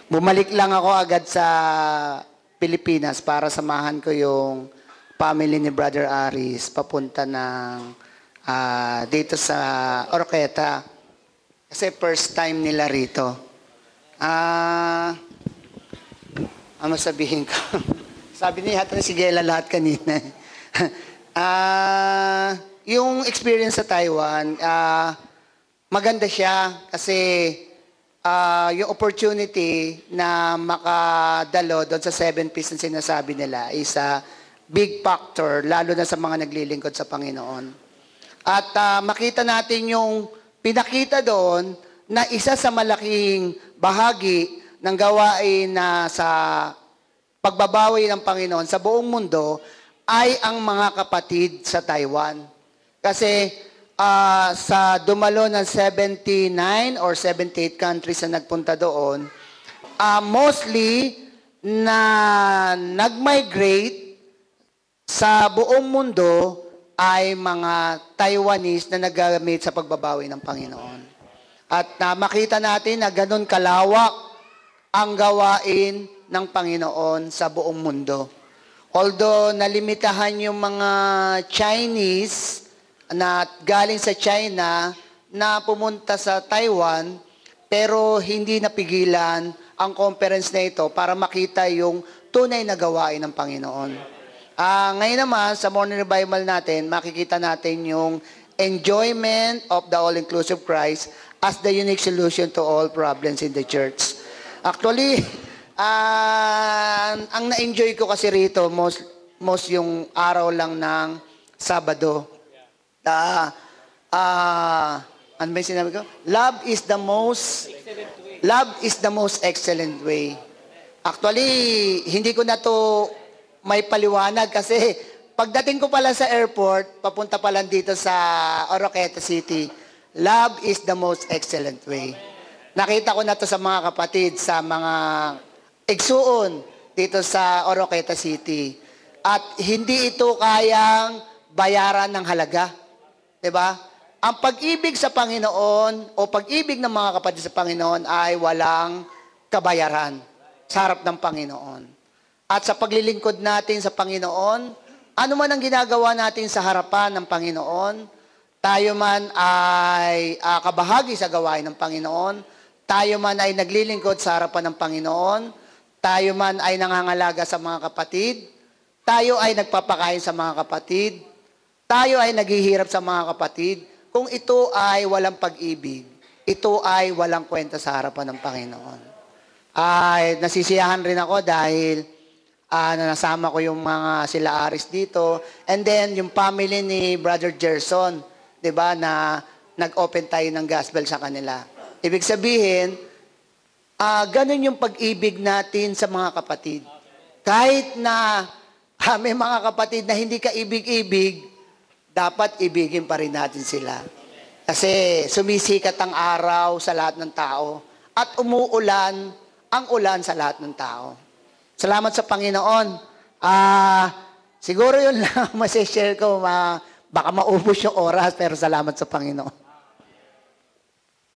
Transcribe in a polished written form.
Bumalik lang ako agad sa Pilipinas para samahan ko yung family ni Brother Aris papunta ng dito sa Oroqueta. Kasi first time nila rito. Ano sabihin ko? Sabi niya yata si Gela lahat kanina. Yung experience sa Taiwan, maganda siya kasi yung opportunity na makadalo doon sa 7 P's na sinasabi nila is a big factor, lalo na sa mga naglilingkod sa Panginoon. At makita natin yung pinakita doon na isa sa malaking bahagi ng gawain na sa pagbabawi ng Panginoon sa buong mundo ay ang mga kapatid sa Taiwan. Kasi sa dumalo ng 79 or 78 countries na nagpunta doon, mostly na nag-migrate sa buong mundo ay mga Taiwanese na naggamit sa pagbabawi ng Panginoon. At makita natin na ganun kalawak ang gawain ng Panginoon sa buong mundo. Although nalimitahan yung mga Chinese na galing sa China na pumunta sa Taiwan, pero hindi napigilan ang conference na ito para makita yung tunay na gawain ng Panginoon. Ngayon naman, sa morning revival natin, makikita natin yung enjoyment of the all-inclusive Christ as the unique solution to all problems in the church. Actually, ang na-enjoy ko kasi rito, most yung araw lang ng Sabado. Ano ba yung sinabi ko? Love is the most excellent way. Actually, hindi ko na to may paliwanag kasi pagdating ko pala sa airport, papunta pala dito sa Oroqueta City, love is the most excellent way. Nakita ko na to sa mga kapatid, sa mga igsuon dito sa Oroqueta City. At hindi ito kayang bayaran ng halaga. Diba? Ang pag-ibig sa Panginoon o pag-ibig ng mga kapatid sa Panginoon ay walang kabayaran sa harap ng Panginoon. At sa paglilingkod natin sa Panginoon, ano man ang ginagawa natin sa harapan ng Panginoon, tayo man ay kabahagi sa gawain ng Panginoon, tayo man ay naglilingkod sa harapan ng Panginoon, tayo man ay nangangalaga sa mga kapatid, tayo ay nagpapakain sa mga kapatid, tayo ay naghihirap sa mga kapatid, kung ito ay walang pag-ibig, ito ay walang kwenta sa harapan ng Panginoon. Ay nasisiyahan rin ako dahil nasama ko yung mga sila Aris dito. And then, yung family ni Brother Gerson, di ba, na nag-open tayo ng gospel sa kanila. Ibig sabihin, ganun yung pag-ibig natin sa mga kapatid. Kahit na may mga kapatid na hindi ka ibig-ibig, dapat ibigin pa rin natin sila. Kasi sumisikat ang araw sa lahat ng tao at umuulan ang ulan sa lahat ng tao. Salamat sa Panginoon. Siguro yun lang masishare ko. Baka maubos yung oras, pero salamat sa Panginoon.